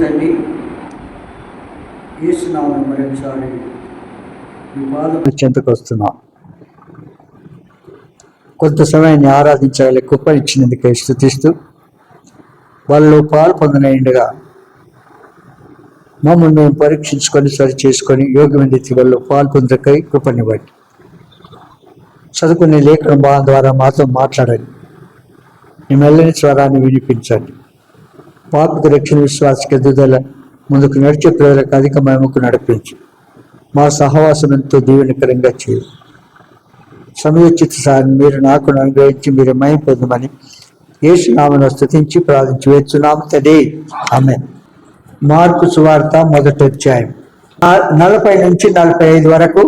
తండ్రి యేసునామమున మరొకసారి మీ పాదముల చెంతకు వస్తున్నాం. కొంత సమయాన్ని ఆరాధించాలి కృపనిచ్చినందుకే స్తుతిస్తూ వాళ్ళలో పాలు పొందనైండగా మమ్మల్ని మేము పరీక్షించుకొని సరి చేసుకొని యోగ్యమైన రీతి వాళ్ళు పాలు పొందకై కృపనివ్వండి. చదువుకునే లేఖన భావం ద్వారా మాతో మాట్లాడండి. మీ మెల్లని స్వరాన్ని వినిపించండి. పాపకు రక్షణ విశ్వాసకి ఎదుగుదల ముందుకు నడిచే ప్రజలకు అధిక మహిమకు నడిపించి మా సహవాసం ఎంతో దీవెనకరంగా చేయాలి. సమయోచిత సారిని మీరు నాకు అనుగ్రహించి మీరు మహిమ పొందమని యేసునామమున స్తుతించి ప్రార్థించి వేడుచున్నాము తండ్రి. ఆమేన్. మార్కు సువార్త 1వ అధ్యాయం 40 నుంచి 45 వరకు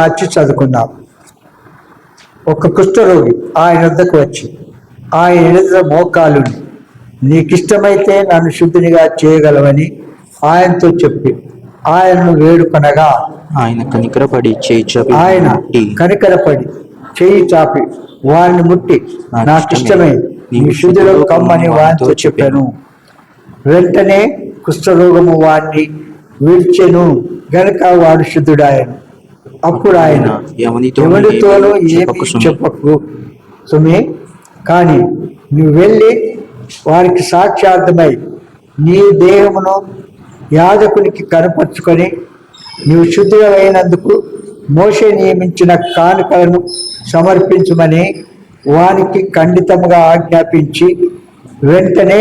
మార్చి చదువుకున్నాం. ఒక కుష్ఠరోగి ఆయన వద్దకు వచ్చి ఆయన ఎదుట మోకాలుని నీకిష్టమైతే నన్ను శుద్ధినిగా చేయగలవని ఆయనతో చెప్పి ఆయనను వేడుకొనగా ఆయన కనికరపడి చేయి చాపి వారిని ముట్టి నాకిష్టమే నీ శుద్ధిలో కమ్మని వారితో చెప్పాను. వెంటనే కుష్ఠరోగము వాడిని విడిచెను గనుక వాడు శుద్ధుడాయను. అప్పుడు ఆయన ఎవరితోనూ ఏమి చెప్పకు సుమి, కానీ నువ్వు వెళ్ళి వారికి సాక్ష్యార్థమై నీ దేహమును యాజకునికి కనపరుచుకొని నీవు శుద్ధిగా అయినందుకు మోషే నియమించిన కానుకలను సమర్పించమని వానికి ఖండితంగా ఆజ్ఞాపించి వెంటనే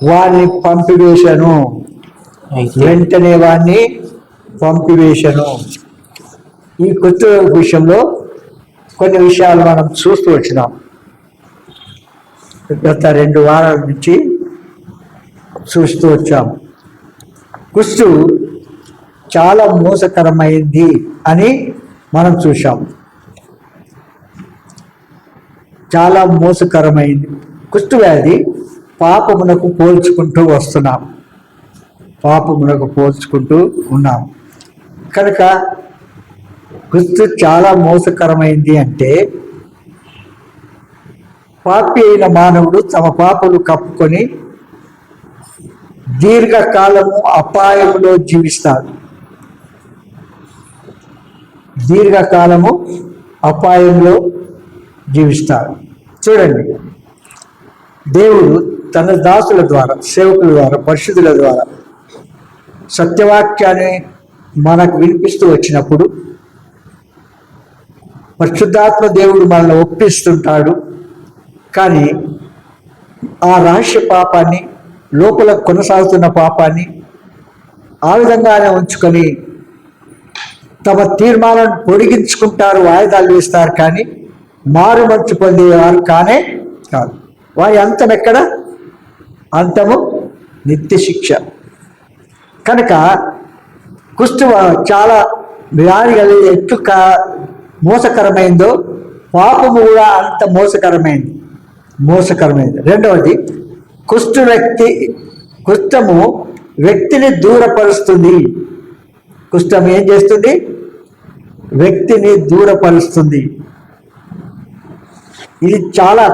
వారిని పంపివేశను. ఈ కొత్త విషయంలో కొన్ని విషయాలు మనం చూస్తూ వచ్చినాం. గత 2 వారాల నుంచి చూస్తూ వచ్చాం. కుష్టు చాలా మోసకరమైంది అని మనం చూసాం. చాలా మోసకరమైంది. కుష్టు వ్యాధి పాపమునకు పోల్చుకుంటూ ఉన్నాం. కనుక కుష్టు చాలా మోసకరమైంది అంటే పాపి అయిన మానవుడు తమ పాపలు కప్పుకొని దీర్ఘకాలము అపాయంలో జీవిస్తాడు. చూడండి, దేవుడు తన దాసుల ద్వారా, సేవకుల ద్వారా, పరిశుద్ధుల ద్వారా సత్యవాక్యాన్ని మనకు వినిపిస్తూ వచ్చినప్పుడు పరిశుద్ధాత్మ దేవుడు మనల్ని ఒప్పిస్తుంటాడు. కానీ ఆ రహస్య పాపాన్ని, లోపల కొనసాగుతున్న పాపాన్ని ఆ విధంగానే ఉంచుకొని తమ తీర్మానాన్ని పొడిగించుకుంటారు, వాయిదాలు వేస్తారు. కానీ మారు మనసు పొందేవారు కానే కాదు. వారి అంతం ఎక్కడ? అంతము నిత్య శిక్ష. కనుక కుష్టు చాలా వ్యాధి ఎట్లు మోసకరమైందో పాపము కూడా అంత మోసకరమైంది. రెండవది, కుష్ఠము వ్యక్తిని దూరపరుస్తుంది. కుష్ఠం ఏం చేస్తుంది? వ్యక్తిని దూరపరుస్తుంది. ఇది చాలా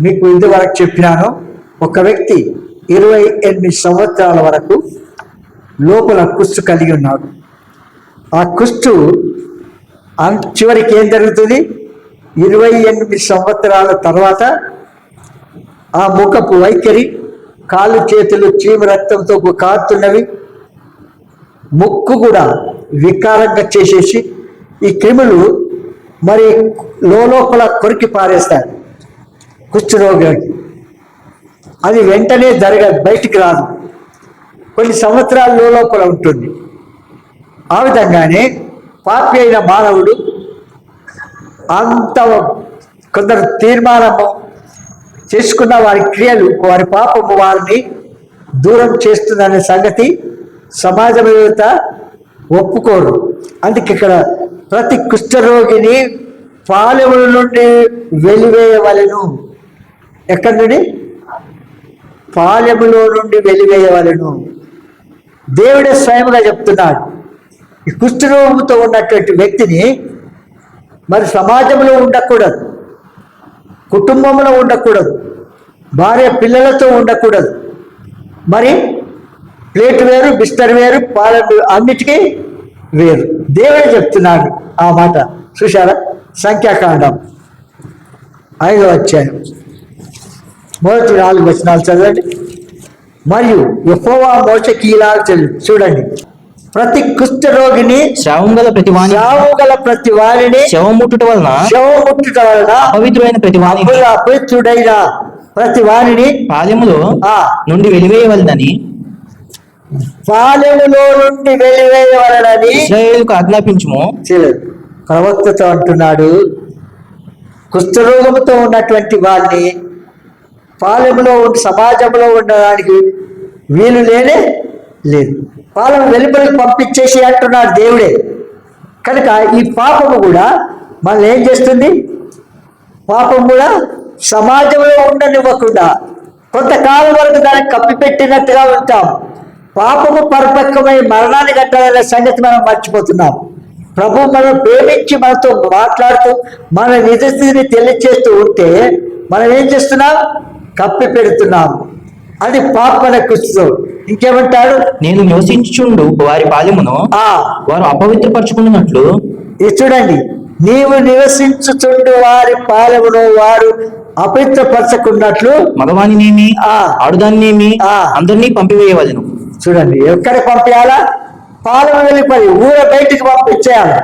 మీకు ఇదివరకు చెప్పినాను. ఒక వ్యక్తి 28 సంవత్సరాల వరకు లోపల కుష్టు కలిగి ఉన్నాడు. ఆ కుష్టు చివరికి ఏం జరుగుతుంది? 28 సంవత్సరాల తర్వాత ఆ ముఖపు వైఖరి, కాళ్ళు చేతులు చీమ రక్తంతో కారుతున్నవి, ముక్కు కూడా వికారంగా చేసేసి ఈ క్రిములు మరి లోపల కొరికి పారేస్తాడు కుష్ఠరోగికి. అది వెంటనే జరగదు, బయటికి రాదు, కొన్ని సంవత్సరాల లోపల ఉంటుంది. ఆ విధంగానే పాపి అయిన మానవుడు అంత కొందరు తీర్మానము చేసుకున్న వారి క్రియలు, వారి పాపము వారిని దూరం చేస్తుందనే సంగతి సమాజం యువత ఒప్పుకోరు. అందుకే ఇక్కడ ప్రతి కుష్ఠరోగిని పాలెముల నుండి వెలివేయవలెను. ఎక్కడి నుండి? పాలెములో నుండి వెలివేయవలెను. దేవుడే స్వయంగా చెప్తున్నాడు. ఈ కుష్ఠరోగంతో ఉన్నటువంటి వ్యక్తిని మరి సమాజంలో ఉండకూడదు, కుటుంబంలో ఉండకూడదు, భార్య పిల్లలతో ఉండకూడదు, మరి ప్లేట్ వేరు, బిస్టర్ వేరు, పాల అన్నిటికీ వేరు. దేవుడే చెప్తున్నాడు ఆ మాట. చూశారా? సంఖ్యాకాండం 5వ అధ్యాయం మొదటి 4 వచనాలు చదవండి. మరియు యెహోవా మోషేకి ఇలా చూడండి, ప్రతి కుష్ఠరోగిని, శావం గల ప్రతి వారిని శవం ముట్టుట వలన అపవిత్రుడైన ప్రతి వారిని పాలెములో నుండి వెలివేయవలదని ఇశ్రాయేలుకు ఆజ్ఞాపించుము. ప్రవక్తతో అంటున్నాడు, కుష్ఠరోగముతో ఉన్నటువంటి వారిని పాలెములో సమాజంలో ఉండడానికి వీలు లేదు. పాలెము వెలుపలికి పంపించేసి అంటున్నాడు దేవుడే. కనుక ఈ పాపము కూడా మనం ఏం చేస్తుంది? పాపం కూడా సమాజంలో ఉండనివ్వకుండా కొంతకాలం వరకు దాన్ని కప్పిపెట్టినట్టుగా ఉంటాం. పాపము పరిపక్వమై మరణాన్ని కట్టాలనే సంగతి మనం మర్చిపోతున్నాం. ప్రభు మనం ప్రేమించి మనతో మాట్లాడుతూ మన నిజస్థితిని తెలియచేస్తూ ఉంటే మనం ఏం చేస్తున్నాం? కప్పి పెడుతున్నాం. అది పాపన కుస్తు. ఇంకేమంటాడు? నేను నివసించుచుండు వారి పాలెమును వారు అపవిత్రపరచుకున్నట్లు. ఇది చూడండి, నీవు నివసించుచుండు వారి పాలెమును వారు అపవిత్రపరచుకున్నట్లు మగవాణినేమి ఆడుదాన్నేమి అందరినీ పంపివేయవలెను. చూడండి, ఎక్కడికి పంపించాలా? పాలెము వెళ్ళిపోయి ఊర బయటికి పంపించేయాలి.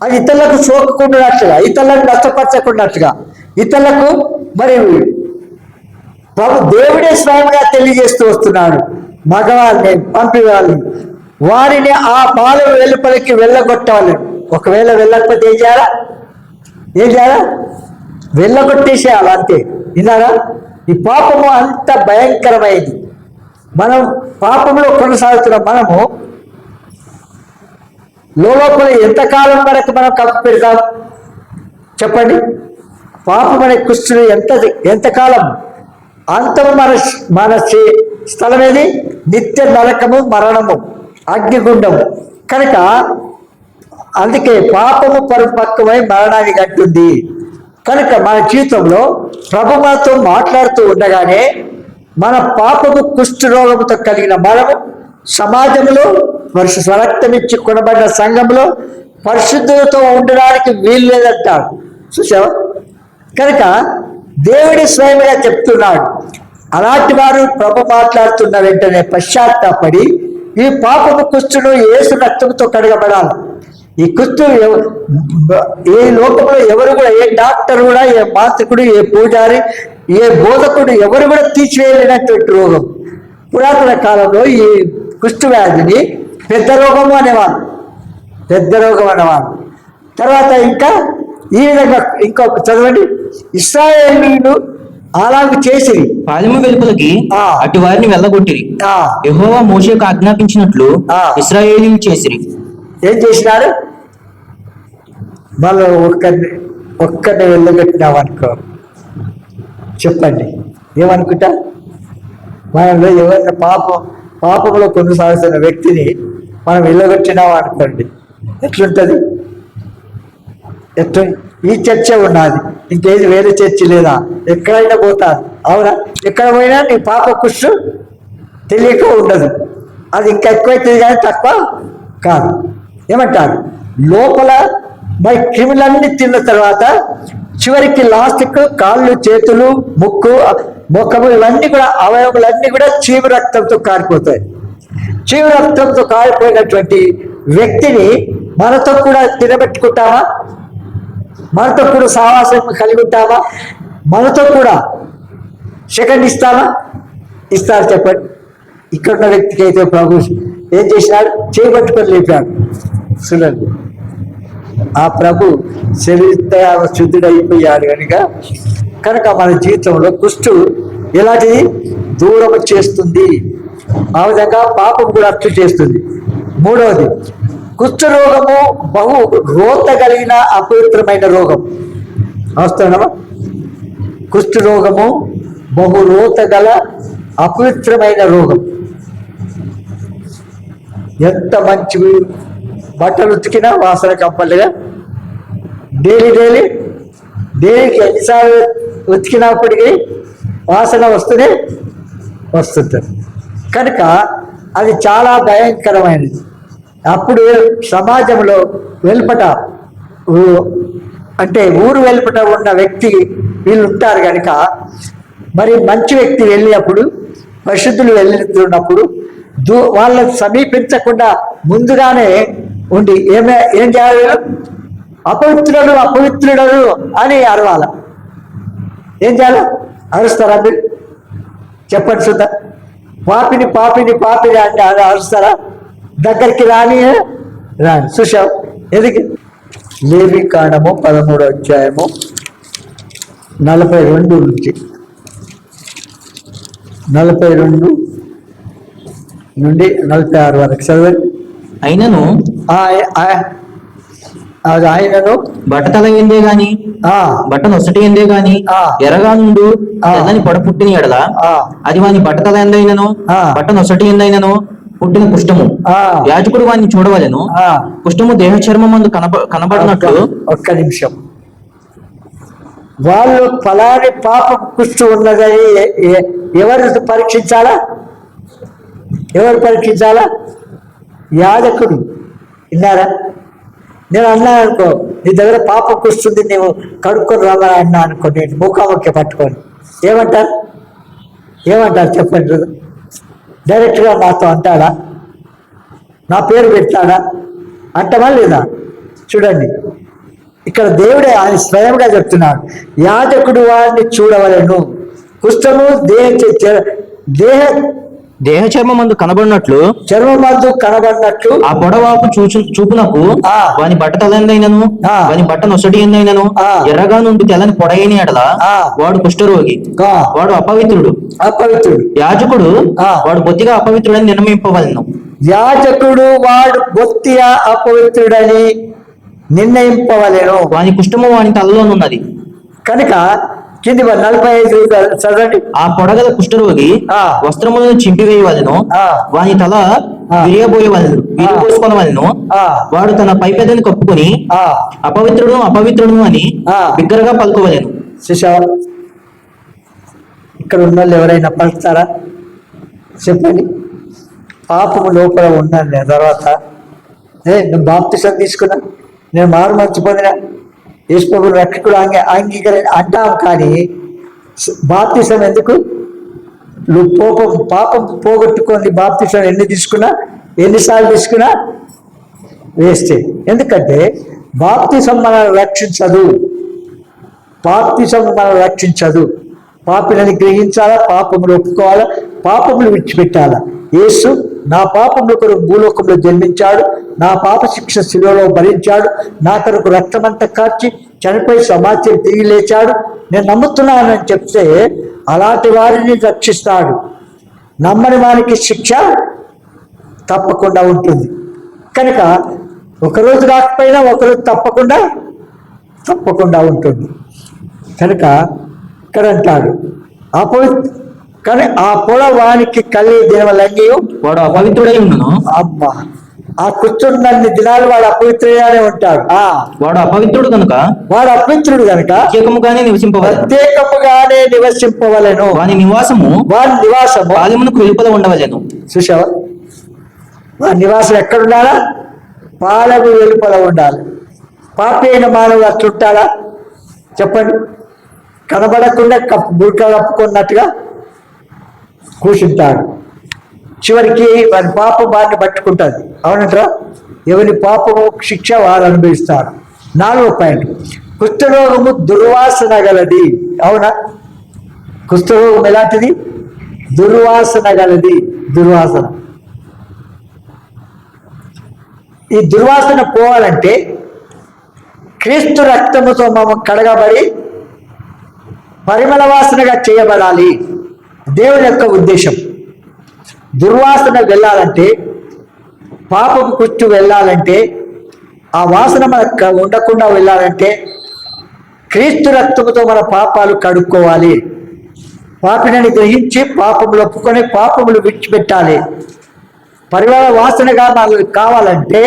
అది ఇతరులకు సోకుకున్నట్లుగా, ఇతరులకు నష్టపరచకున్నట్లుగా, ఇతరులకు మరి ప్రభు దేవుడే స్వయంగా తెలియజేస్తూ వస్తున్నాడు. మగవాళ్ళని పంపివాళ్ళని వారిని ఆ పాలెము వెలుపలికి వెళ్ళగొట్టాలి. ఒకవేళ వెళ్ళకపోతే ఏం చేయాలా? వెళ్ళగొట్టేసేయాలి అంతే. విన్నారా? ఈ పాపము అంత భయంకరమైంది. మనం పాపంలో కొనసాగుతున్నాం. మనము లోపల ఎంతకాలం వరకు మనం కప్పు పెడతాం చెప్పండి? పాపం అనే కుష్ఠుడు ఎంతకాలం? అంతము మన స్థలం ఏది? నిత్య నరకము, మరణము, అగ్నిగుండము. కనుక అందుకే పాపము పరిపక్వమై మరణాన్ని కట్టుంది. కనుక మన జీవితంలో ప్రభు మనతో మాట్లాడుతూ ఉండగానే మన పాపము కుష్ఠరోగముతో కలిగిన మనము సమాజంలో స్వరక్తమిచ్చి కొనబడిన సంఘంలో పరిశుద్ధులతో ఉండడానికి వీలు లేదంటాడు. చూసావా? కనుక దేవుడి స్వయంగా చెప్తున్నాడు. అలాంటి వారు ప్రభు మాట్లాడుతున్న వెంటనే పశ్చాత్తాపడి ఈ పాపము కుష్ఠును యేసు రక్తంతో కడగబడాలి. ఈ కుష్ఠు ఏ లోకంలో ఎవరు కూడా, ఏ డాక్టర్ కూడా, ఏ మాంత్రికుడు, ఏ పూజారి, ఏ బోధకుడు ఎవరు కూడా తీర్చివేయలేనటువంటి రోగం. పురాతన కాలంలో ఈ కుష్ఠు వ్యాధిని పెద్ద రోగం అనేవారు. తర్వాత ఇంకా ఈ విధంగా ఇంకో చదవండి, ఇశ్రాయేలీయులు అలాగ చేసి పాలెము వెలుపలికి అటు వారిని వెళ్ళగొట్టిరి. యెహోవా మోషేకు ఆజ్ఞాపించినట్లు ఇశ్రాయేలీయులు చేసిరి. ఏం చేసినారు? మళ్ళీ ఒక్కరిని వెళ్ళగొట్టినామనుకో, చెప్పండి ఏమనుకుంటా? మనలో ఎవరైనా పాపంలో కొనసాగుతున్న వ్యక్తిని మనం వెళ్ళగొట్టినామా అనుకోండి, ఎట్లుంటుంది? ఈ చర్చ ఉన్నది, ఇంకేది వేరే చర్చి లేదా? ఎక్కడైనా పోతాను, అవునా? ఎక్కడ పోయినా నీ పాప కుష్టు తెలియక ఉండదు. అది ఇంకా ఎక్కువైతుంది కానీ తక్కువ కాదు. ఏమంటారు? లోపల మరి క్రిములన్నీ తిన్న తర్వాత చివరికి లాస్ట్కు కాళ్ళు, చేతులు, ముక్కు, ముఖము ఇవన్నీ కూడా అవయవములన్నీ కూడా చీము రక్తంతో కారిపోతాయి. చీము రక్తంతో కారిపోయినటువంటి వ్యక్తిని మనతో కూడా తినబెట్టుకుంటామా? మనతో కూడా సావాసం కలిగి ఉంటామా? మనతో కూడా సెకండ్ ఇస్తామా? ఇస్తారు చెప్పండి. ఇక్కడున్న వ్యక్తికి అయితే ప్రభు ఏం చేసినాడు? చేయబట్టుకొని లేపాడు. చూడండి, ఆ ప్రభు శరీర శుద్ధుడైపోయాడు కనుక మన జీవితంలో కుష్టు ఎలాంటిది? దూరం చేస్తుంది. ఆ విధంగా పాపం కూడా అర్థం చేస్తుంది. మూడవది, కుష్ఠరోగము బహు రోత కలిగిన అపవిత్రమైన రోగం. అవస్థనమా? కుష్ఠరోగము బహు రోత గల అపవిత్రమైన రోగం. ఎంత మంచి బట్టలు ఉతికినా వాసన కంపల్గా డైలీకి ఎన్నిసార్లు ఉతికినప్పటికీ వాసన వస్తుంటుంది. కనుక అది చాలా భయంకరమైనది. అప్పుడు సమాజంలో వెలుపట అంటే ఊరు వెలుపట ఉన్న వ్యక్తి వీళ్ళు ఉంటారు కనుక, మరి మంచి వ్యక్తి వెళ్ళినప్పుడు, పరిశుద్ధులు వెళ్తున్నప్పుడు వాళ్ళని సమీపించకుండా ముందుగానే ఉండి ఏం చేయాలి? అపవిత్రుడు అపవిత్రుడు అని అరవాల. ఏం చేయాలి? అరుస్తారా మీరు? చెప్పండి సుధా. పాపిని పాపిని పాపిని అంటే అరుస్తారా? దగ్గరికి రాని చూసావు ఎందుకు? లేవికాండము 13వ అధ్యాయము 42 నుంచి 42 నుండి 46 వరకు చదవండి. అయినను ఆయనను బట్టతల ఎందే గాని బట్ట నొసటి ఎందే గాని ఎరగా నుండు తెల్లని పొడ పుట్టిన ఎడల అది వాని బట్టతల ఎందైనను బట్ట నొసటి ఎందైనను పుట్టిన కుష్టము, యాజకుడు వాడిని చూడవలెను. కుష్టము దేహ చర్మమందు కనబడినట్లు. ఒక్క నిమిషం. వాళ్ళు ఫలాని పాప కుష్టు ఉన్నదని ఎవరు పరీక్షించాలా? ఎవరు పరీక్షించాలా? యాజకుడు. విన్నారా? నేను అన్నా అనుకో, నీ దగ్గర పాపం కుస్తుంది, నీవు కడుక్కొని రావా అన్నా అనుకో, నేను ముఖాముఖి పట్టుకొని ఏమంటారు? చెప్పండి. డైరెక్ట్గా నాతో అంటాడా? నా పేరు పెడతాడా? అంటమా లేదా? చూడండి, ఇక్కడ దేవుడే ఆయన స్వయంగా చెప్తున్నాడు, యాజకుడు వారిని చూడవలెను. కుష్ఠము దేహ చర్మమందు కనబడినట్లు, ఆ పొడవాపు చూపునకు వాని బట్ట తలందైనను వాని బట్ట నొసటి ఎందైనను ఎర్రగా నుండి తెల్లని పొడైన ఎడల వాడు కుష్ఠరోగి, వాడు అపవిత్రుడు. యాజకుడు వాడు బొత్తిగా అపవిత్రుడని నిర్ణయింపవలను. యాజకుడు వాడు బొత్తిగా అపవిత్రుడని నిర్ణయింపవలెను. వాని కుష్ఠము వాని తలలోనున్నది కనుక కింది 45 చదవండి. ఆ పొడగల కుష్ఠరోగి వస్త్రములను చింపివేయవలను, వాని తల విరిగిపోసుకోవలను. వాడు తన పైపెదని కప్పుకొని అపవిత్రుడు అని బిగ్గరగా పలుకోవలేను. చూసావా? ఇక్కడ ఉన్న వాళ్ళు ఎవరైనా పలుకుతారా? చెప్పండి. పాపము లోపల ఉన్నాను. తర్వాత నేను బాప్తిసం తీసుకున్నా, నేను మారు మంచి పొందినా, యేసుప్రభువు రక్షకుడు అంటాం. కానీ బాప్తిసం ఎందుకు? పాపం పోగొట్టుకొని బాప్తిసం ఎన్నిసార్లు తీసుకున్నా వేస్తే. ఎందుకంటే బాప్తిసం మనల్ని రక్షించదు. పాపిని గ్రహించాలా, పాపములు ఒప్పుకోవాలా, పాపములు విడిచిపెట్టాలా. యేసు నా పాపముల కొరకు భూలోకంలో జన్మించాడు, నా పాప శిక్ష శిలువలో భరించాడు, నా కొరకు రక్తమంతా కార్చి చనిపోయి సమాచారం తిరిగి లేచాడు, నేను నమ్ముతున్నానని చెప్తే అలాంటి వారిని రక్షిస్తాడు. నమ్మని వారికి శిక్ష తప్పకుండా ఉంటుంది. కనుక ఒకరోజు రాకపోయినా ఒకరోజు తప్పకుండా ఉంటుంది. కనుక ఇక్కడ అంటాడు కానీ ఆ పొడ వానికి కలిగి దినవలంగి వాడు అపవిత్రుడై ఉన్నను. అమ్మా, ఆ కూర్చున్నన్ని దినాలు వాడు అపవిత్రుడుగానే ఉంటాడు. వాడు అపవిత్రుడు కనుక ప్రత్యేకముగానే నివసింపవలెను. వాని నివాసము పాలెమునకు వెలుపల ఉండవలెను. చూసావా? వాని నివాసం ఎక్కడ ఉండాలా? పాలెము వెలుపల ఉండాలి. పాపి అయిన మానవుడు అట్లుంటాడా? చెప్పండి. కనబడకుండా బుర్క కప్పుకున్నట్టుగా కూర్చుంటాడు. చివరికి వారి పాపం వారిని పట్టుకుంటుంది. అవునంటారా? ఎవరి పాపము శిక్ష వారు అనుభవిస్తారు. 4వ పాయింట్, కుష్ఠరోగము దుర్వాసన గలది. అవునా? కుష్ఠరోగం ఎలాంటిది? దుర్వాసన గలది. ఈ దుర్వాసన పోవాలంటే క్రీస్తు రక్తముతో మనం కడగబడి పరిమళ వాసనగా చేయబడాలి. దేవుని యొక్క ఉద్దేశం. దుర్వాసన వెళ్ళాలంటే, పాపపు కుష్టు వెళ్ళాలంటే, ఆ వాసన మనకు ఉండకుండా వెళ్ళాలంటే క్రీస్తు రక్తముతో మన పాపాలు కడుక్కోవాలి. పాపినని గ్రహించి పాపములు ఒప్పుకొని పాపములు విడిచిపెట్టాలి. పరిమళ వాసనగా మనకు కావాలంటే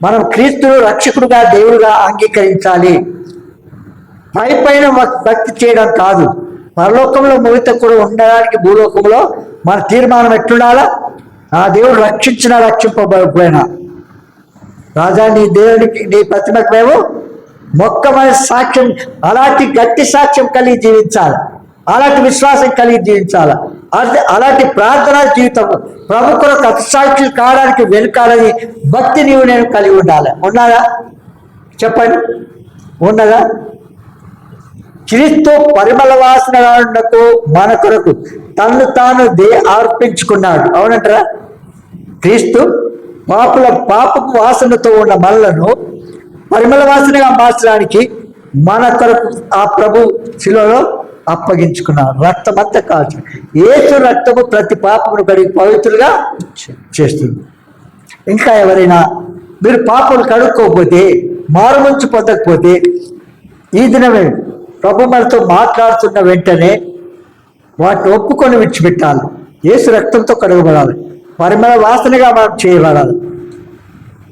మనం క్రీస్తును రక్షకుడుగా దేవుడుగా అంగీకరించాలి. పైన భక్తి చేయడం కాదు. పరలోకంలో ముగిత కూడా ఉండడానికి భూలోకంలో మన తీర్మానం ఎట్లుండాలా? నా దేవుడు రక్షించినా రక్షింపబోయినా రాజా నీ దేవుడికి నీ ప్రతిమకు మేము మొక్కమైన సాక్ష్యం, అలాంటి గట్టి సాక్ష్యం కలిగి జీవించాలి, అలాంటి విశ్వాసం కలిగి జీవించాలి, అలాంటి ప్రార్థనా జీవితం ప్రభు కొరకు అతిసాక్షులు కావడానికి వెనుకాలని భక్తి నీవు నేను కలిగి ఉండాలి. ఉన్నదా చెప్పండి, ఉన్నదా? క్రీస్తు పరిమళ వాసనకు మన కొరకు తను తాను అర్పించుకున్నాడు. అవునంటారా? క్రీస్తు పాపపు వాసనతో ఉన్న మనలను పరిమళ వాసనగా మార్చడానికి మన కొరకు ఆ ప్రభు శిలువలో అప్పగించుకున్నాడు. రక్తమంతా కాల్చు. యేసు రక్తము ప్రతి పాపమును కడిగి పవిత్రులుగా చేస్తుంది. ఇంకా ఎవరైనా మీరు పాపలు కడుక్కోకపోతే, మారుమంచు పొందకపోతే ఈ దినమే ప్రభు మనతో మాట్లాడుతున్న వెంటనే వాటిని ఒప్పుకొని విడిచిపెట్టాలి. యేసు రక్తంతో కడగబడాలి, పరిమళ వాసనగా మనం చేయబడాలి.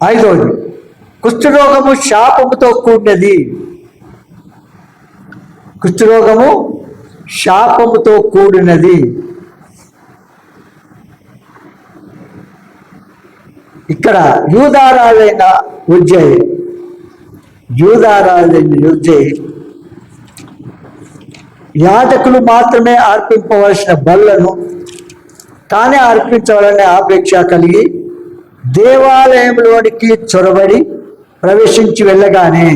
5వది, కుష్ఠరోగము శాపముతో కూడినది. కుష్ఠరోగము శాపముతో కూడినది. ఇక్కడ యూదారాలైన ఉజ్జయి యాజకులు మాత్రమే అర్పింపవలసిన బలులను తానే అర్పించవాలనే ఆపేక్ష కలిగి దేవాలయంలోనికి చొరబడి ప్రవేశించి వెళ్ళగానే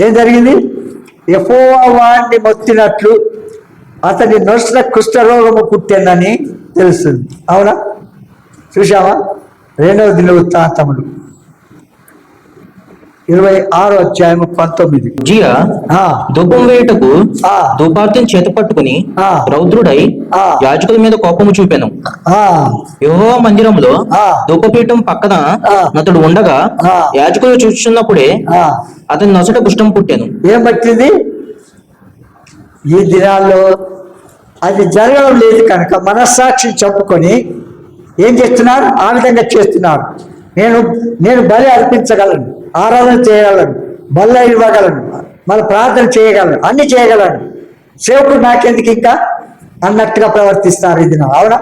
ఏం జరిగింది? యెహోవా వాణ్ణి మొత్తినట్లు అతని నొసట కుష్ఠరోగము పుట్టిందని తెలుస్తుంది. అవునా? చూసావా? 2వ దినవృత్తాంతములు 26:19. జియా ధూపం వేయుటకు ధూపార్తిని చేత పట్టుకుని రౌద్రుడై యాజకుల మీద కోపము చూపాను. యెహోవా మందిరంలో ధూపపీఠం పక్కన అతడు ఉండగా యాజకులు చూస్తున్నప్పుడే అతని నొసట కుష్ఠం పుట్టాను. ఏం పట్టింది? ఈ దినాల్లో అది జరగడం లేదు కనుక మనస్సాక్షిని చెప్పుకొని ఏం చేస్తున్నారు? ఆ విధంగా చేస్తున్నారు. నేను బలి అర్పించగలను, ఆరాధన చేయగలను, బల్ల ఇవ్వగలను, మళ్ళీ ప్రార్థన చేయగలను, అన్ని చేయగలను, సేవకుడు నాకెందుకు ఇంకా అన్నట్టుగా ప్రవర్తిస్తారు. ఇది అవునా?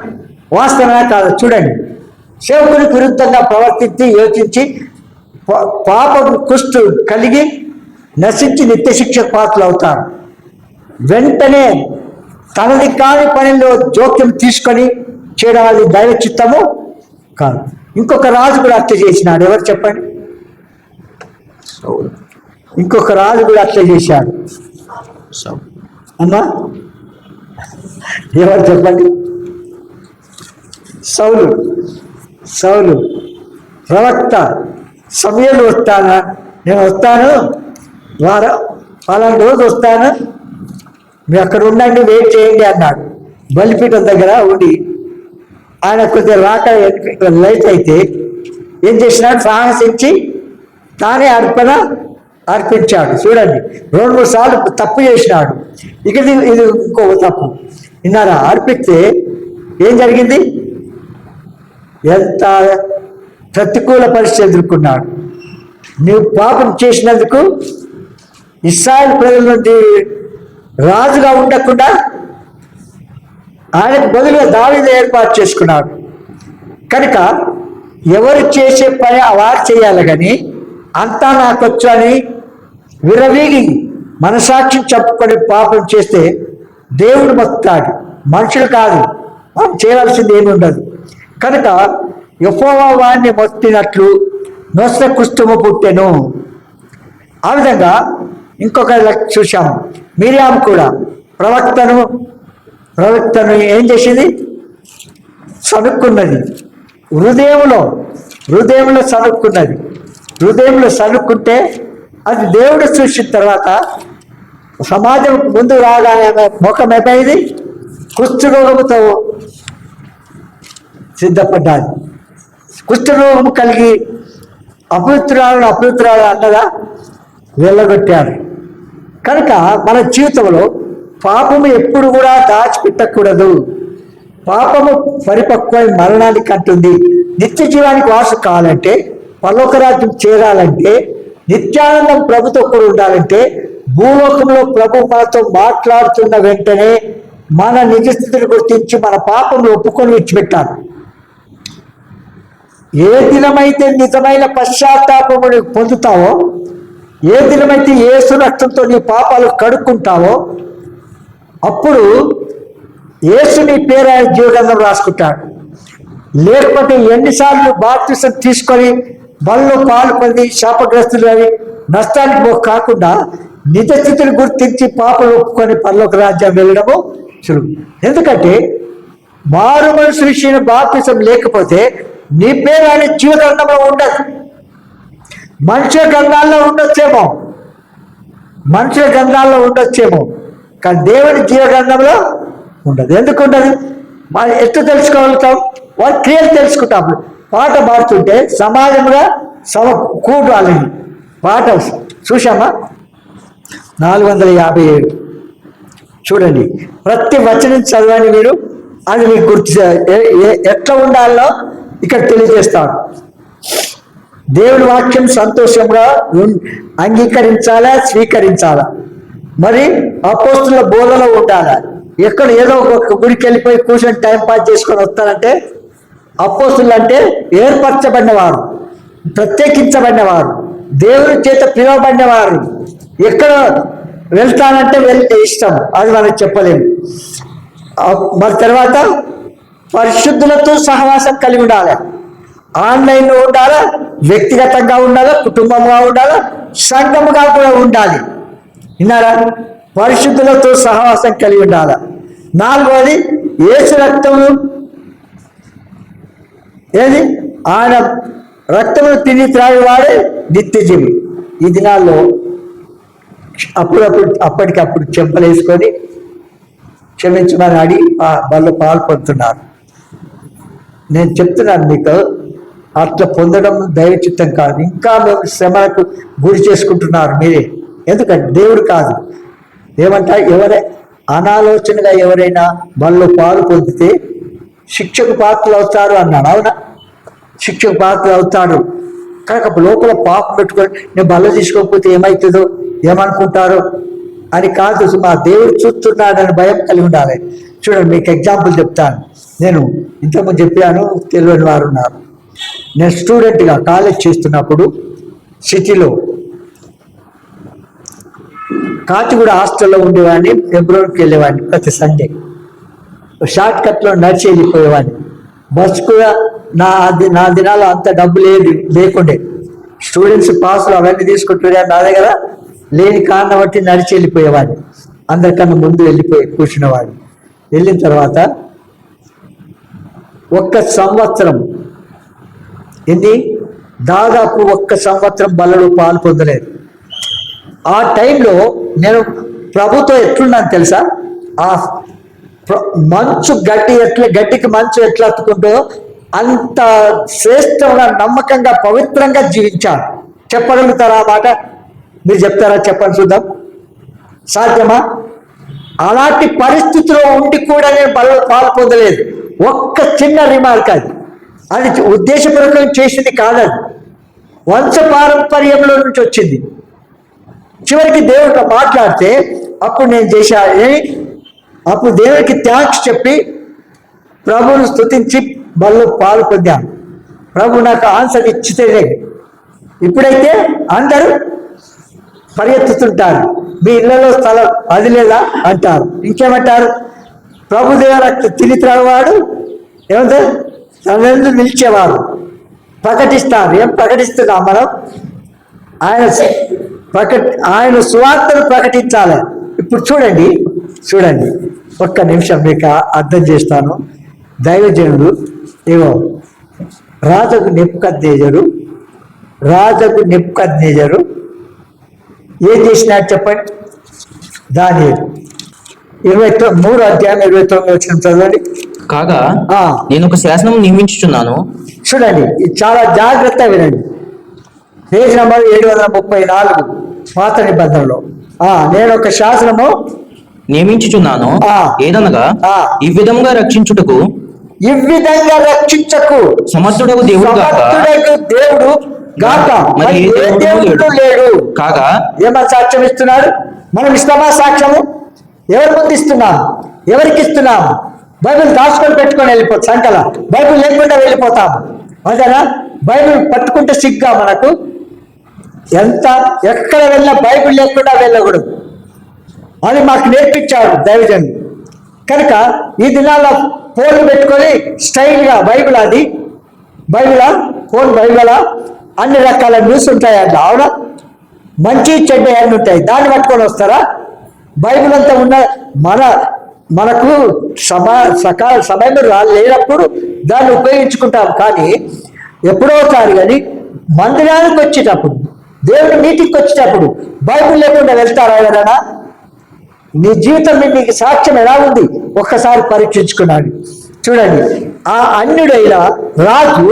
వాస్తవమే కాదు. చూడండి, సేవకునికి విరుద్ధంగా ప్రవర్తించి యోచించి పాపం కుష్టు కలిగి నశించి నిత్యశిక్ష పాత్రలు అవుతారు. వెంటనే తనది కాని పనిలో జోక్యం తీసుకొని చేయడం అది దైవ చిత్తము కాదు. ఇంకొక రాజు కూడా అట్లా చేసినాడు. ఎవరు చెప్పండి? ఇంకొక రాజు కూడా అట్లా చేశాడు. అమ్మా ఎవరు చెప్పండి? సౌలు ప్రవక్త సమయంలో వస్తానా, నేను వస్తాను, పలానా రోజు వస్తాను, మీరు అక్కడ ఉండండి, వెయిట్ చేయండి అన్నాడు. బలిపీఠం దగ్గర ఉండి ఆయన కొద్దిగా రాక లైట్ అయితే ఏం చేసినాడు? సాహసించి తానే అర్పించాడు. చూడండి, 2-3 సార్లు తప్పు చేసినాడు. ఇది ఇంకో తప్పు. విన్నారా? అర్పిస్తే ఏం జరిగింది? ఎంత ప్రతికూల పరిస్థితి ఎదుర్కొన్నాడు. నీవు పాపం చేసినందుకు ఇశ్రాయేలు ప్రజల నుండి రాజుగా ఉండకుండా ఆయనకు బదులుగా దావీదు ఏర్పాటు చేసుకున్నాడు. కనుక ఎవరు చేసే పని వారు చేయాలి, కానీ అంతా నాకొచ్చు అని విరవీగి మనసాక్షి చెప్పుకొని పాపం చేస్తే దేవుడు మొత్తాడు, మనుషులు కాదు. మనం చేయవలసింది ఏమి ఉండదు. కనుక యెహోవా వాణ్ణి మొత్తినట్లు నొసట కుష్ఠము పుట్టెను. ఆ విధంగా ఇంకొక చూశాము. మిరియాము కూడా ప్రవక్తను ఏం చేసింది? సనుక్కున్నది. హృదయంలో సనుక్కున్నది. హృదయంలో సనుక్కుంటే అది దేవుడు సృష్టించిన తర్వాత సమాజం ముందు రాగానే ముఖం ఏమైంది? కుష్ఠరోగముతో సిద్ధపడ్డాది. కుష్ఠరోగము కలిగి అపవిత్రాలను అన్నదా వెళ్ళగొట్టారు. కనుక మన జీవితంలో పాపము ఎప్పుడు కూడా దాచిపెట్టకూడదు. పాపము పరిపక్వై మరణానికి అంటుంది. నిత్య జీవానికి వాసు కావాలంటే, పరలోకరాజ్యం చేరాలంటే, నిత్యానందం ప్రభుతో కూడా ఉండాలంటే, భూలోకంలో ప్రభు మనతో మాట్లాడుతున్న వెంటనే మన నిజస్థితిని గుర్తించి మన పాపంలో ఒప్పుకొని విడిచిపెట్టాలి. ఏ దినమైతే నిజమైన పశ్చాత్తాపమును పొందుతావో, ఏ దినమైతే యేసు రక్తంతో నీ పాపాలు కడుక్కుంటావో, అప్పుడు యేసు నీ పేరు ఆయన జీవగ్రంథం రాసుకుంటాడు. లేకపోతే ఎన్నిసార్లు బాప్తిసం తీసుకొని బల్లో పాలు పొంది శాపగ్రస్తులు అవి నష్టానికి కాకుండా నిజ స్థితిని గుర్తించి పాపలు ఒప్పుకొని పరలోక రాజ్యం వెళ్ళడము సులువు. ఎందుకంటే మారు మనసు విషయం బాప్తిసం లేకపోతే నీ పేరు ఆయన జీవగ్రంథంలో ఉండదు. మనుషుల గ్రంథాల్లో ఉండొచ్చేమో కానీ దేవుని జీవగ్రంథంలో ఉండదు. ఎందుకు ఉండదు? మనం ఎట్లా తెలుసుకోగలుగుతాం? వాళ్ళ క్రియలు తెలుసుకుంటాం. పాట పాడుతుంటే సమాజంగా కూడాలి. పాట చూసామా? 457 చూడండి. ప్రతి వచనం చదవని మీరు అది మీకు గుర్తు ఎట్లా ఉండాలో ఇక్కడ తెలియజేస్తాడు. దేవుని వాక్యం సంతోషంగా అంగీకరించాలా, స్వీకరించాలా, మరి అపోస్తుల బోధలో ఉండాలా. ఎక్కడ ఏదో ఒక గుడికి వెళ్ళిపోయి కూర్చొని టైం పాస్ చేసుకొని వస్తానంటే, అపోస్తులు అంటే ఏర్పరచబడినవారు, ప్రత్యేకించబడినవారు, దేవుని చేత పిలువబడినవారు. ఎక్కడ వెళ్తానంటే వెళ్తే ఇష్టం, అది మనం చెప్పలేము. మరి తర్వాత పరిశుద్ధులతో సహవాసం కలిగి ఉండాలి. ఆన్లైన్లో ఉండాలా, వ్యక్తిగతంగా ఉండాలా, కుటుంబంగా ఉండాలా, సంఘముగా కూడా ఉండాలి. విన్నారా? పరిశుద్ధులతో సహవాసం కలిగి ఉండాలి. 4వది యేసు రక్తము ఏది? ఆయన రక్తమును తిని త్రాగివాడే నిత్యజీవి. ఈ దినాల్లో అప్పటికప్పుడు చెంపలేసుకొని క్షమించమని అడిగి వాళ్ళు పాల్పొందుతున్నారు. నేను చెప్తున్నాను మీకు, అట్లా పొందడం దైవచిత్తం కాదు. ఇంకా మేము శ్రమలకు గురి చేసుకుంటున్నారు మీరే. ఎందుకంటే దేవుడు కాదు. ఏమంటా అనాలోచనగా ఎవరైనా వాళ్ళు పాలు పొందితే శిక్షకు పాత్రలు అవుతారు అన్నాడు. అవునా? శిక్షకు పాత్రలు అవుతాడు. కనుక లోపల పాపం పెట్టుకొని నేను బల్ల తీసుకోకపోతే ఏమవుతుందో, ఏమనుకుంటారో అని కాదు. మా దేవుడు చూస్తున్నాడని భయం కలిగి ఉండాలి. చూడండి, మీకు ఎగ్జాంపుల్ చెప్తాను. నేను ఇంతకుముందు చెప్పాను, తెలియని వారు ఉన్నారు. నేను స్టూడెంట్గా కాలేజ్ చేస్తున్నప్పుడు సిటీలో కాచిగూడ హాస్టల్లో ఉండేవాడిని. ఫిబ్రవరికి వెళ్ళేవాడిని ప్రతి సండే. షార్ట్ కట్లో నడిచి వెళ్ళిపోయేవాడిని. బస్సు కూడా నా దినాలు అంత డబ్బు లేకుండే. స్టూడెంట్స్ పాసులు అవన్నీ తీసుకుంటున్నారు, నా దగ్గర లేని కారణం బట్టి నడిచి వెళ్ళిపోయేవాడిని. అందరికన్నా ముందు వెళ్ళిపోయి కూర్చునేవాడిని. వెళ్ళిన తర్వాత 1 సంవత్సరం దాదాపు 1 సంవత్సరం బలలో పాలు పొందలేదు. ఆ టైంలో నేను ప్రభుత్వం ఎట్లున్నాను తెలుసా? ఆ మంచు గడ్డికి మంచు ఎట్లా అత్తుకుంటో అంత శ్రేష్టంగా, నమ్మకంగా, పవిత్రంగా జీవించాను. చెప్పగలుగుతారా ఆ మాట? మీరు చెప్తారా? చెప్పండి చూద్దాం. సాధ్యమా? అలాంటి పరిస్థితిలో ఉండి కూడా నేను పాలు పొందలేదు. ఒక్క చిన్న రిమార్క్ అది ఉద్దేశపూర్వకం చేసింది కాదది, వంశపారంపర్యంలో నుంచి వచ్చింది. చివరికి దేవుడితో మాట్లాడితే అప్పుడు నేను అప్పుడు దేవుడికి థ్యాంక్స్ చెప్పి ప్రభువును స్తుతించి బల్లో పాలు పొందాను. ప్రభు నాకు ఆన్సర్ ఇచ్చితేనే. ఇప్పుడైతే అందరూ పరిగెత్తుతుంటారు, మీ ఇళ్లలో స్థలం అది లేదా అంటారు. ఇంకేమంటారు? ప్రభుదేవ తిని త్రాగవాడు ఏమంటారు? తనెందు నిలిచేవారు ప్రకటిస్తారు. ఏం ప్రకటిస్తున్నాం మనం? ఆయన సువార్తను ప్రకటించాలి. ఇప్పుడు చూడండి, ఒక్క నిమిషం మీకు అర్థం చేస్తాను. దైవజనుడు రాజుకు నెబుకద్నెజరు ఏం చేసినాడు చెప్పండి? దానియేలు 23వ అధ్యాయం 29వ వచనం చదవండి. కాగా నేను ఒక శాసనం నియమించుచున్నాను. చూడండి, చాలా జాగ్రత్త వినండి. పేజ్ నంబర్ 734 పాత నిబంధనలో. నేను ఒక శాసనము నియమించుచున్నాను. ఏదనగా ఈ విధంగా రక్షించుటకు సమర్థుడకు దేవుడు గాక మరి ఏ దేవుడు లేడు. కాగా ఏమన్నా సాక్ష్యం ఇస్తున్నాడు? మనం ఇస్తామా సాక్ష్యము? ఎవరి ముందు ఇస్తున్నాం? ఎవరికి ఇస్తున్నాం? బైబిల్ దాచుకొని పెట్టుకొని వెళ్ళిపోతాం, సంకల బైబిల్ లేకుండా వెళ్ళిపోతాం. అదేనా? బైబిల్ పట్టుకుంటే సిగ్గా మనకు. ఎక్కడ వెళ్ళినా బైబిల్ లేకుండా వెళ్ళకూడదు. అది మాకు నేర్పించాడు దైవజనుడు. కనుక ఈ దినాల్లో ఫోన్లు పెట్టుకొని స్టైల్గా బైబిల్, అది బైబిలా, ఫోన్ బైబిలా, అన్ని రకాల న్యూస్ ఉంటాయి అట్లా. అవునా? మంచి చెడ్డ అన్నీ ఉంటాయి, దాన్ని పట్టుకొని వస్తారా? బైబిల్ అంతా ఉన్న మనకు సమయం లేనప్పుడు దాన్ని ఉపయోగించుకుంటాం. కానీ ఎప్పుడోసారి కానీ మందిరానికి వచ్చేటప్పుడు, దేవుడి మీటింగ్కి వచ్చేటప్పుడు బైబిల్ లేకుండా వెళ్తారా ఎవరైనా? నీ జీవితం నీకు సాక్ష్యం ఎలా ఉంది ఒక్కసారి పరీక్షించుకున్నాడు. చూడండి, ఆ అన్యుడైన రాజు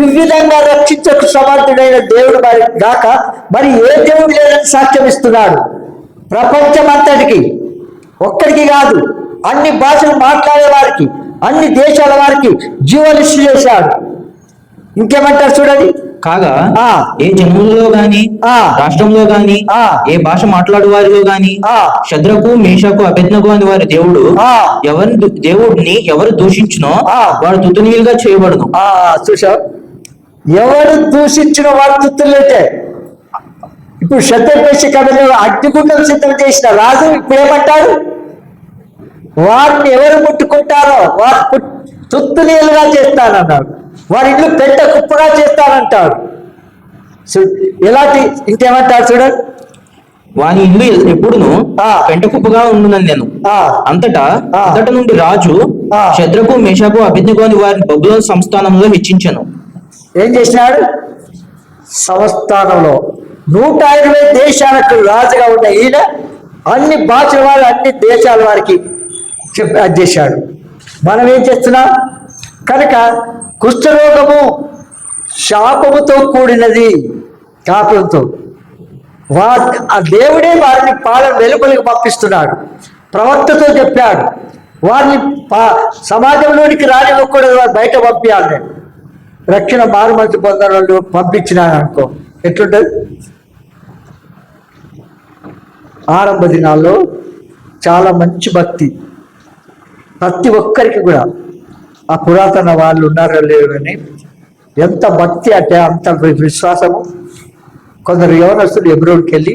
ఈ విధంగా రక్షించకు సమర్థుడైన దేవుడు మరి గాక మరి ఏ దేవుడు లేదని సాక్ష్యం ఇస్తున్నాడు. ప్రపంచం అంతటికి, ఒక్కడికి కాదు, అన్ని భాషలు మాట్లాడే వారికి, అన్ని దేశాల వారికి జీవనిష్ట చేశాడు. ఇంకేమంటారు చూడండి. కాగా ఏ జనములలో గాని, రాష్ట్రంలో గాని, ఏ భాష మాట్లాడు వారిలో గాని శద్రకు, మేషకు, అబేద్నెగో అని వారి దేవుడు దేవుడిని ఎవరు దూషించునో వాడు తుత్తునీలుగా చేయబడును. చూసా, ఎవరు దూషించిన వాడు తుత్తులైతే. ఇప్పుడు శత్రుపేష కథలో అగ్నిగుండం సిద్ధం చేసిన రాజు ఇప్పుడు ఏమంటాడు? వారిని ఎవరు ముట్టుకుంటారో వారు తుత్తునీలుగా చేస్తానన్నాడు. వారి ఇల్లు పెద్ద కుప్పగా చేస్తానంటాడు. ఎలాంటి ఇంకేమంటాడు చూడండి. వాని ఇల్లు ఎప్పుడును పెంట కుప్పగా ఉండునని నేను. అంతటా నుండి రాజు శద్రకు, మేషకు, అబేద్నెగో అని వారిని బబులోను సంస్థానంలో హెచ్చించను. ఏం చేసినాడు? సంస్థానంలో 120 దేశాలకు రాజుగా ఉన్న ఈయన అన్ని భాషల వారు, అన్ని దేశాల వారికి అది చేశాడు. మనం ఏం చేస్తున్నాం? కనుక కుష్ఠరోగము శాపముతో కూడినది, శాపంతో. ఆ దేవుడే వారిని పాలన వెలుపలికి పంపిస్తున్నాడు. ప్రవక్తతో చెప్పాడు, వారిని సమాజంలోనికి రానివ్వకూడదు, వారు బయట పంపించాలి. నేను రక్షణ మారుమతి పొందిన వాళ్ళు పంపించినాను అనుకో, ఎట్లుంటుంది? ఆరంభ దినాల్లో చాలా మంచి భక్తి, ప్రతి ఒక్కరికి కూడా. ఆ పురాతన వాళ్ళు ఉన్నారో లేరు కానీ ఎంత భక్తి అంటే అంత విశ్వాసము. కొందరు యవనస్తులు హెబ్రోనుకి వెళ్ళి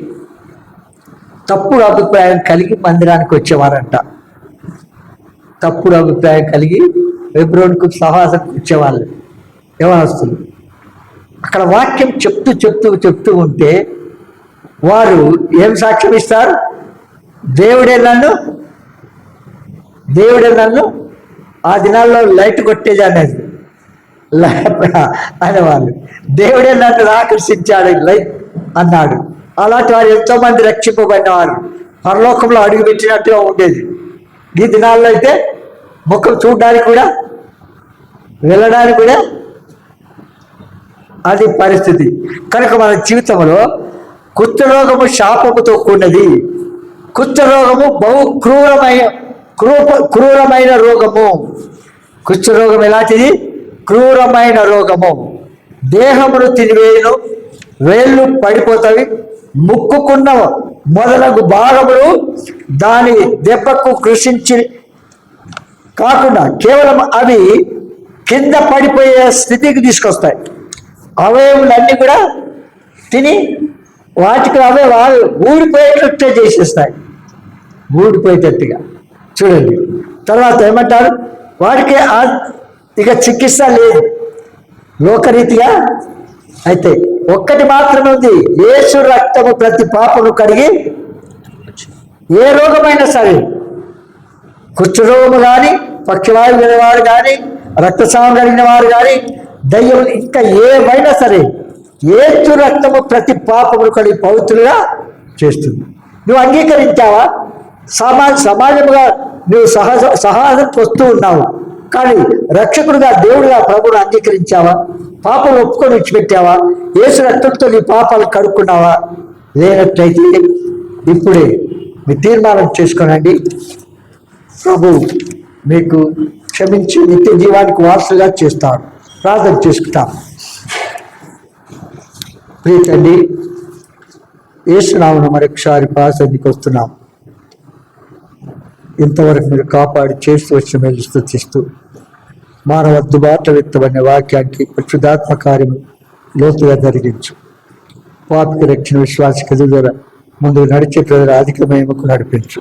తప్పుడు అభిప్రాయం కలిగి మందిరానికి వచ్చేవారంట. తప్పుడు అభిప్రాయం కలిగి హెబ్రోనుకు సహవాసకు వచ్చేవాళ్ళు యవనస్తులు. అక్కడ వాక్యం చెప్తూ ఉంటే వారు ఏం సాక్ష్యం ఇస్తారు? దేవుడే నన్ను ఆ దినాల్లో లైట్ కొట్టేది అనేది అనేవాళ్ళు. దేవుడే నన్ను ఆకర్షించాడు లైట్ అన్నాడు. అలాంటి వారు ఎంతో మంది రక్షింపబడిన వారు పరలోకంలో అడుగు పెట్టినట్టుగా ఉండేది. ఈ దినాల్లో అయితే ముఖం చూడడానికి కూడా, వెళ్ళడానికి కూడా అది పరిస్థితి. కనుక మన జీవితంలో కుష్ఠరోగము శాపముతో కూడినది. కుష్ఠరోగము బహు క్రూరమైన రోగము. కుష్ఠరోగం ఎలాంటిది? క్రూరమైన రోగము. దేహమును తినివేయును, వేళ్ళు పడిపోతాయి, ముక్కుకున్న మొదలగు భాగములు దాని దెబ్బకు కృషించి కాకుండా కేవలం అవి కింద పడిపోయే స్థితికి తీసుకొస్తాయి. అవయవులన్నీ కూడా తిని వాటికి అవే వాళ్ళు ఊడిపోయేటట్టే చేసేస్తాయి, ఊడిపోయేటట్టుగా. చూడండి, తర్వాత ఏమంటారు? వాడికి ఇక చికిత్స లేదు లోకరీతిగా. అయితే ఒక్కటి మాత్రమే ఉంది, యేసు రక్తము ప్రతి పాపను కడిగి. ఏ రోగమైనా సరే, కుష్ఠరోగము కానీ, పక్షవాయువు కలిగిన వారు కానీ, రక్తస్రావం కలిగిన వారు కానీ, దయ్యం, ఇంకా ఏమైనా సరే యేసు రక్తము ప్రతి పాపమును కడిగి పవిత్రులుగా చేస్తుంది. నువ్వు అంగీకరించావా? సమాజముగా నువ్వు సహాయానికి వస్తూ ఉన్నావు, కానీ రక్షకుడుగా దేవుడుగా ప్రభువును అంగీకరించావా? పాపం ఒప్పుకొని విడిచిపెట్టావా? యేసు రక్తంతో నీ పాపాలు కడుక్కున్నావా? లేనట్లయితే ఇప్పుడే మీ తీర్మానం చేసుకోనండి. ప్రభు మీకు క్షమించి నిత్య జీవానికి వారసుగా చేస్తాడు. ప్రార్థన చేసుకుంటాం. ప్రియతండి, యేసు నామమున మరొకసారి ప్రార్థనకి వస్తున్నాం. ఇంతవరకు మీరు కాపాడి చేస్తూ వచ్చిన మేలు స్తుతిస్తూ మానవ దుబాటవిత్తమనే వాక్యానికి పరిశుద్ధాత్మ కార్యము లోతుగా జరిగించు. పాపికి రక్షణ విశ్వాస ఎదుగుదల ముందుకు నడిచే ప్రజల అధిక మహిమకు నడిపించు.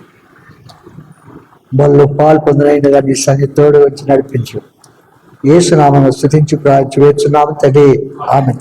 వాళ్ళు పాలు పొందనైనగా నీ సన్నిధి తోడు వచ్చి నడిపించు. యేసు నామమున స్తుతించి ప్రార్థించి వేడుచున్నాము తండ్రి. ఆమేన్.